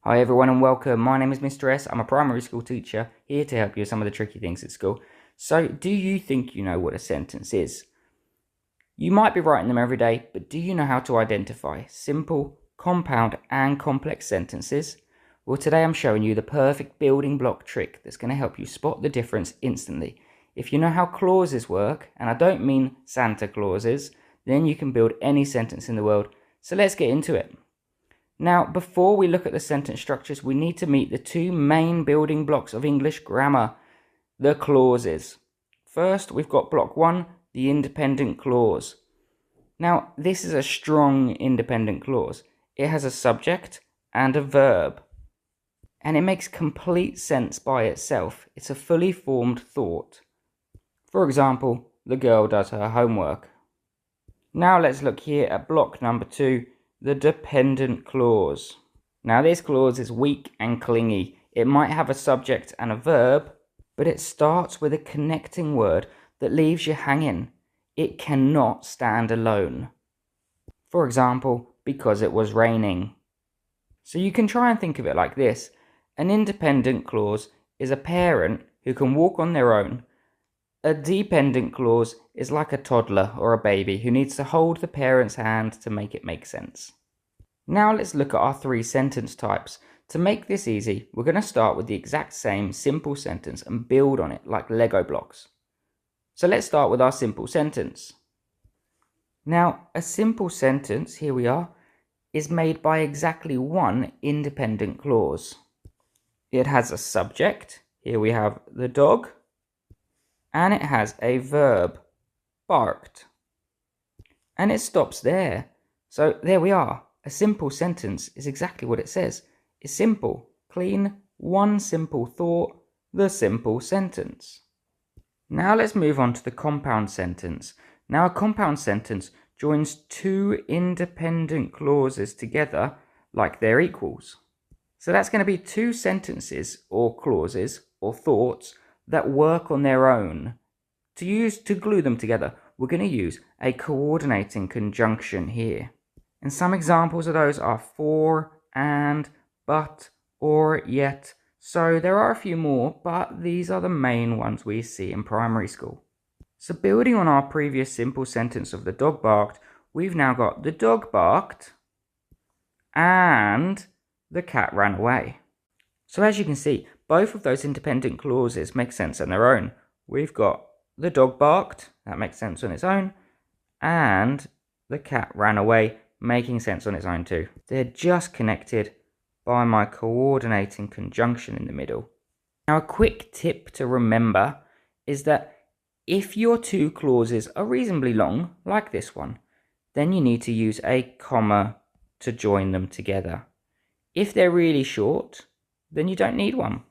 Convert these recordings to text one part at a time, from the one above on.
Hi everyone and welcome. My name is Mr. S. I'm a primary school teacher here to help you with some of the tricky things at school. So, do you think you know what a sentence is? You might be writing them every day, but do you know how to identify simple, compound and complex sentences? Well, today I'm showing you the perfect building block trick that's going to help you spot the difference instantly. If you know how clauses work, and I don't mean Santa Clauses, then you can build any sentence in the world. So let's get into it. Now, before we look at the sentence structures, we need to meet the two main building blocks of English grammar, the clauses. First, we've got block 1, the independent clause. Now, this is a strong independent clause. It has a subject and a verb, and it makes complete sense by itself. It's a fully formed thought. For example, the girl does her homework. Now let's look here at block number 2, the dependent clause. Now this clause is weak and clingy. It might have a subject and a verb, but it starts with a connecting word that leaves you hanging. It cannot stand alone. For example, because it was raining. So you can try and think of it like this. An independent clause is a parent who can walk on their own. A dependent clause is like a toddler or a baby who needs to hold the parent's hand to make it make sense. Now let's look at our 3 sentence types. To make this easy, we're going to start with the exact same simple sentence and build on it like Lego blocks. So let's start with our simple sentence. Now, a simple sentence, here we are, is made by exactly one independent clause. It has a subject, here we have the dog, and it has a verb, barked. And it stops there. So there we are. A simple sentence is exactly what it says. It's simple, clean, one simple thought, the simple sentence. Now let's move on to the compound sentence. Now a compound sentence joins 2 independent clauses together like they're equals. So that's going to be 2 sentences or clauses or thoughts that work on their own. To glue them together, we're going to use a coordinating conjunction here. And some examples of those are for, and, but, or, yet. So there are a few more, but these are the main ones we see in primary school. So building on our previous simple sentence of the dog barked, we've now got the dog barked and the cat ran away. So as you can see, both of those independent clauses make sense on their own. We've got the dog barked, that makes sense on its own, and the cat ran away, making sense on its own too. They're just connected by my coordinating conjunction in the middle. Now a quick tip to remember is that if your 2 clauses are reasonably long, like this one, then you need to use a comma to join them together. If they're really short, then you don't need one.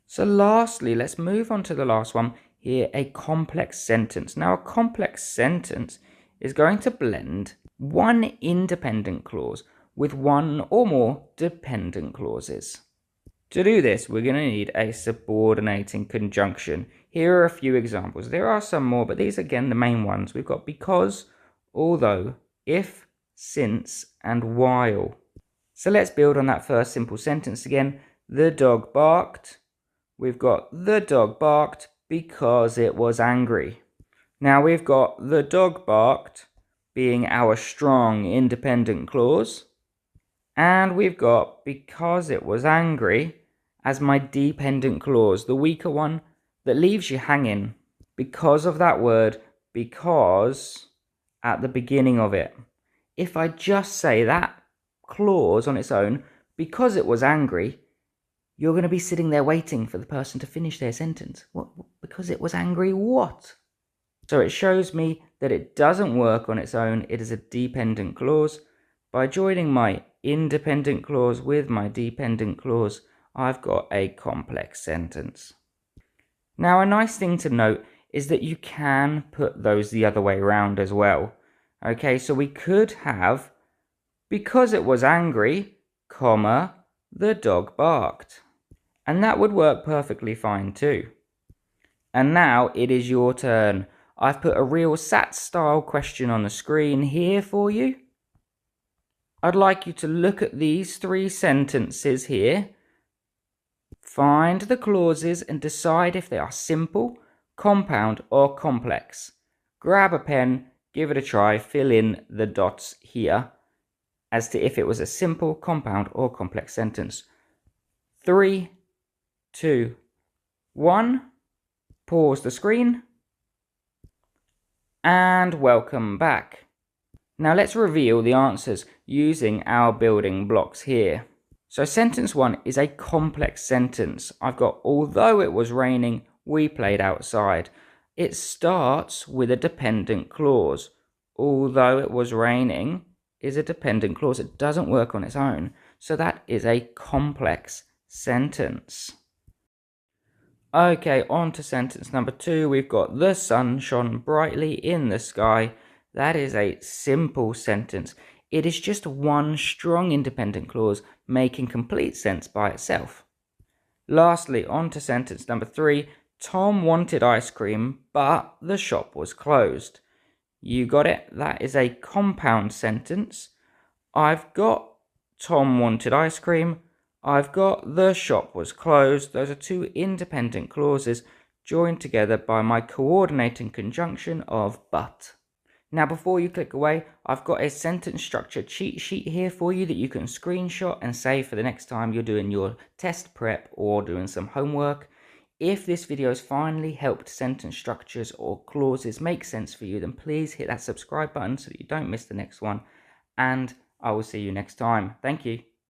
So lastly, let's move on to the last one here, a complex sentence. Now a complex sentence is going to blend one independent clause with one or more dependent clauses. To do this, we're going to need a subordinating conjunction. Here are a few examples. There are some more, but these are again the main ones. We've got because, although, if, since, and while. So let's build on that first simple sentence again. The dog barked. We've got the dog barked because it was angry. Now we've got the dog barked being our strong independent clause. And we've got because it was angry as my dependent clause, the weaker one that leaves you hanging because of that word because at the beginning of it. If I just say that clause on its own, because it was angry, you're going to be sitting there waiting for the person to finish their sentence. What? Because it was angry, what? So it shows me that it doesn't work on its own. It is a dependent clause. By joining my independent clause with my dependent clause, I've got a complex sentence. Now, a nice thing to note is that you can put those the other way around as well. Okay, so we could have because it was angry, comma, the dog barked. And that would work perfectly fine too. And now it is your turn. I've put a real SAT style question on the screen here for you. I'd like you to look at these three sentences here, find the clauses and decide if they are simple, compound or complex. Grab a pen, give it a try, fill in the dots here as to if it was a simple, compound or complex sentence. 3, 2, 1. Pause the screen and welcome back. Now let's reveal the answers using our building blocks here. So sentence 1 is a complex sentence. I've got, although it was raining, we played outside. It starts with a dependent clause. Although it was raining is a dependent clause. It doesn't work on its own. So that is a complex sentence. Okay, on to sentence number 2. We've got the sun shone brightly in the sky. That is a simple sentence. It is just one strong independent clause making complete sense by itself. Lastly, on to sentence number 3. Tom wanted ice cream, but the shop was closed. You got it? That is a compound sentence. I've got Tom wanted ice cream. I've got the shop was closed. Those are two independent clauses joined together by my coordinating conjunction of but. Now before you click away, I've got a sentence structure cheat sheet here for you that you can screenshot and save for the next time you're doing your test prep or doing some homework. If this video has finally helped sentence structures or clauses make sense for you, then please hit that subscribe button so that you don't miss the next one. And I will see you next time. Thank you.